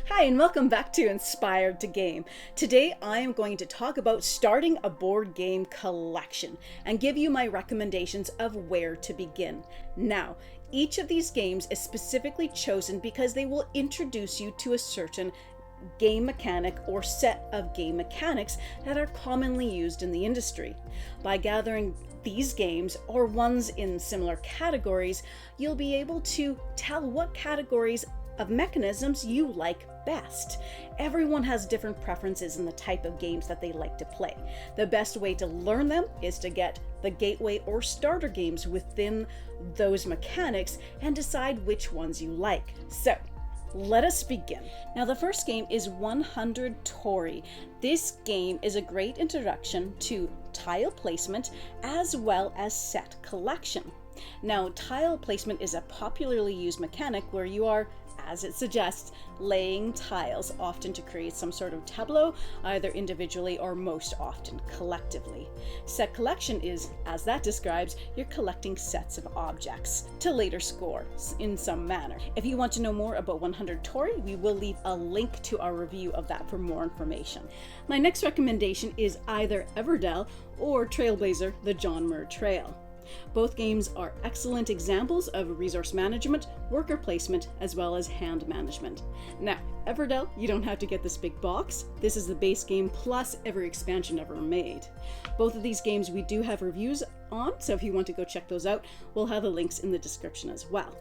Hi and welcome back to Inspired to Game. Today I am going to talk about starting a board game collection and give you my recommendations of where to begin. Now, each of these games is specifically chosen because they will introduce you to a certain game mechanic or set of game mechanics that are commonly used in the industry. By gathering these games or ones in similar categories, you'll be able to tell what categories of mechanisms you like best. Everyone has different preferences in the type of games that they like to play. The best way to learn them is to get the gateway or starter games within those mechanics and decide which ones you like. So, let us begin. Now the first game is 100 Tory. This game is a great introduction to tile placement as well as set collection. Now, tile placement is a popularly used mechanic where you are, as it suggests, laying tiles, often to create some sort of tableau, either individually or most often collectively. Set collection is, as that describes, you're collecting sets of objects to later score in some manner. If you want to know more about 100 Tory, we will leave a link to our review of that for more information. My next recommendation is either Everdel or Trailblazer, the John Muir Trail. Both games are excellent examples of resource management, worker placement, as well as hand management. Now, Everdel, you don't have to get this big box. This is the base game plus every expansion ever made. Both of these games we do have reviews on, so if you want to go check those out, we'll have the links in the description as well.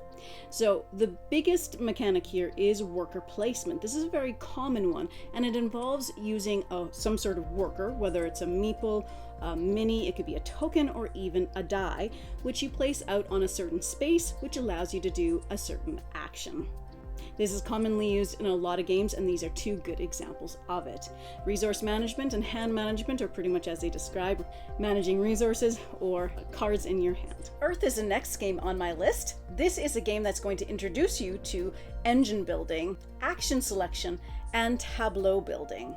So the biggest mechanic here is worker placement. This is a very common one, and it involves using some sort of worker, whether it's a meeple, a mini, it could be a token, or even a die, which you place out on a certain space, which allows you to do a certain action. This is commonly used in a lot of games, and these are two good examples of it. Resource management and hand management are pretty much as they describe, managing resources or cards in your hand. Earth is the next game on my list. This is a game that's going to introduce you to engine building, action selection, and tableau building.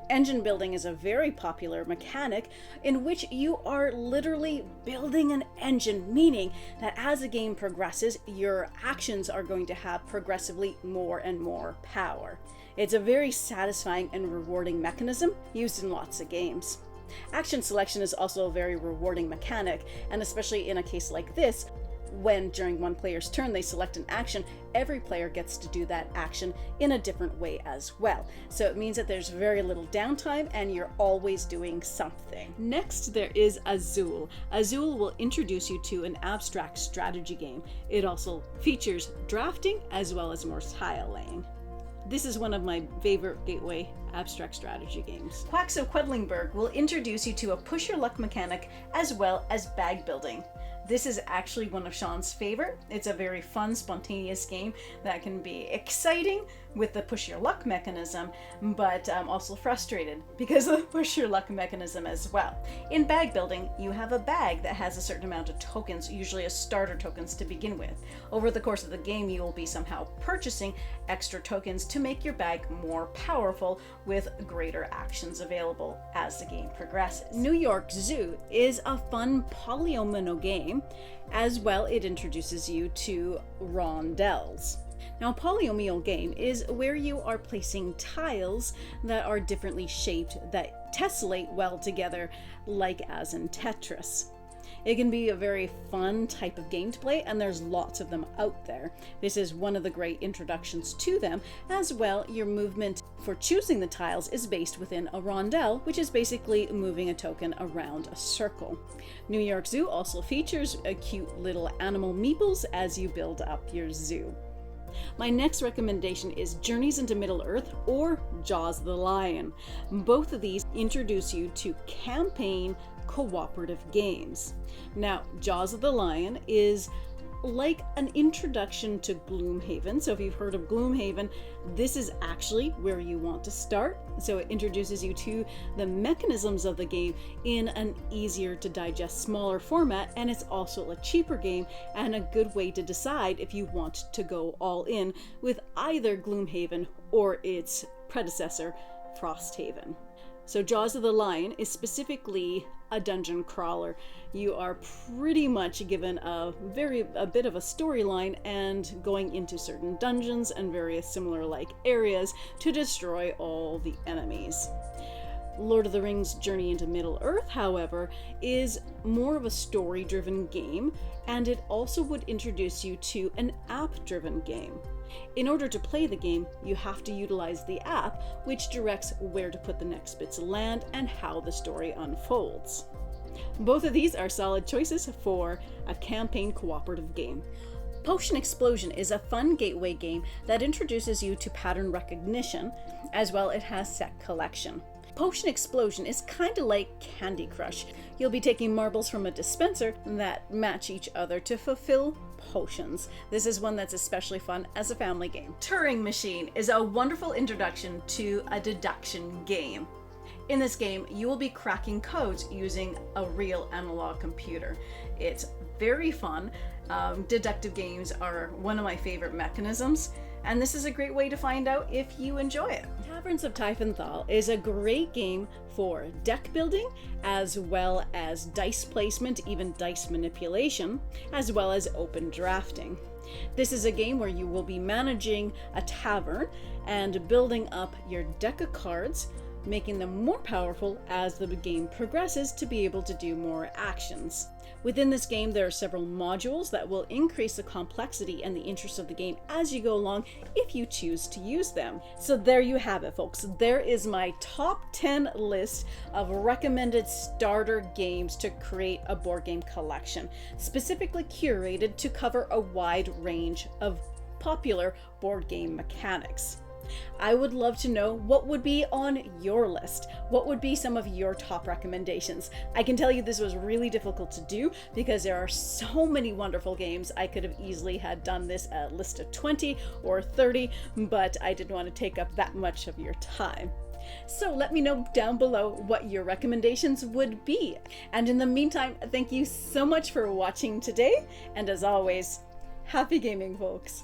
Engine building is a very popular mechanic in which you are literally building an engine, meaning that as the game progresses, your actions are going to have progressively more and more power. It's a very satisfying and rewarding mechanism used in lots of games. Action selection is also a very rewarding mechanic, and especially in a case like this, when during one player's turn they select an action, every player gets to do that action in a different way as well. So it means that there's very little downtime and you're always doing something. Next, there is Azul. Azul will introduce you to an abstract strategy game. It also features drafting as well as more tile laying. This is one of my favorite gateway abstract strategy games. Quacks of Quedlingberg will introduce you to a push your luck mechanic as well as bag building. This is actually one of Sean's favorite. It's a very fun, spontaneous game that can be exciting with the push your luck mechanism, but also frustrated because of the push your luck mechanism as well. In bag building, you have a bag that has a certain amount of tokens, usually as starter tokens to begin with. Over the course of the game, you will be somehow purchasing extra tokens to make your bag more powerful with greater actions available as the game progresses. New York Zoo is a fun polyomino game. As well, it introduces you to rondels. Now, a polyomino game is where you are placing tiles that are differently shaped that tessellate well together, like as in Tetris. It can be a very fun type of game to play, and there's lots of them out there. This is one of the great introductions to them. As well, your movement for choosing the tiles is based within a rondel, which is basically moving a token around a circle. New York Zoo also features a cute little animal meeples as you build up your zoo. My next recommendation is Journeys into Middle-earth or Jaws the Lion. Both of these introduce you to campaign cooperative games. Now, Jaws of the Lion is like an introduction to Gloomhaven. So if you've heard of Gloomhaven, this is actually where you want to start. So it introduces you to the mechanisms of the game in an easier to digest, smaller format, and it's also a cheaper game and a good way to decide if you want to go all in with either Gloomhaven or its predecessor, Frosthaven. So Jaws of the Lion is specifically a dungeon crawler. You are pretty much given a bit of a storyline and going into certain dungeons and various similar like areas to destroy all the enemies. Lord of the Rings Journey into Middle-earth, however, is more of a story-driven game, and it also would introduce you to an app-driven game. In order to play the game, you have to utilize the app, which directs where to put the next bits of land and how the story unfolds. Both of these are solid choices for a campaign cooperative game. Potion Explosion is a fun gateway game that introduces you to pattern recognition, as well it has set collection. Potion Explosion is kind of like Candy Crush. You'll be taking marbles from a dispenser that match each other to fulfill potions. This is one that's especially fun as a family game. Turing Machine is a wonderful introduction to a deduction game. In this game, you will be cracking codes using a real analog computer. It's very fun. Deductive games are one of my favorite mechanisms, and this is a great way to find out if you enjoy it. Caverns of Typhenthal is a great game for deck building, as well as dice placement, even dice manipulation, as well as open drafting. This is a game where you will be managing a tavern and building up your deck of cards, making them more powerful as the game progresses to be able to do more actions. Within this game, there are several modules that will increase the complexity and the interest of the game as you go along if you choose to use them. So there you have it, folks. There is my top 10 list of recommended starter games to create a board game collection, specifically curated to cover a wide range of popular board game mechanics. I would love to know what would be on your list. What would be some of your top recommendations? I can tell you this was really difficult to do because there are so many wonderful games. I could have easily had done this a list of 20 or 30, but I didn't want to take up that much of your time. So let me know down below what your recommendations would be. And in the meantime, thank you so much for watching today. And as always, happy gaming, folks.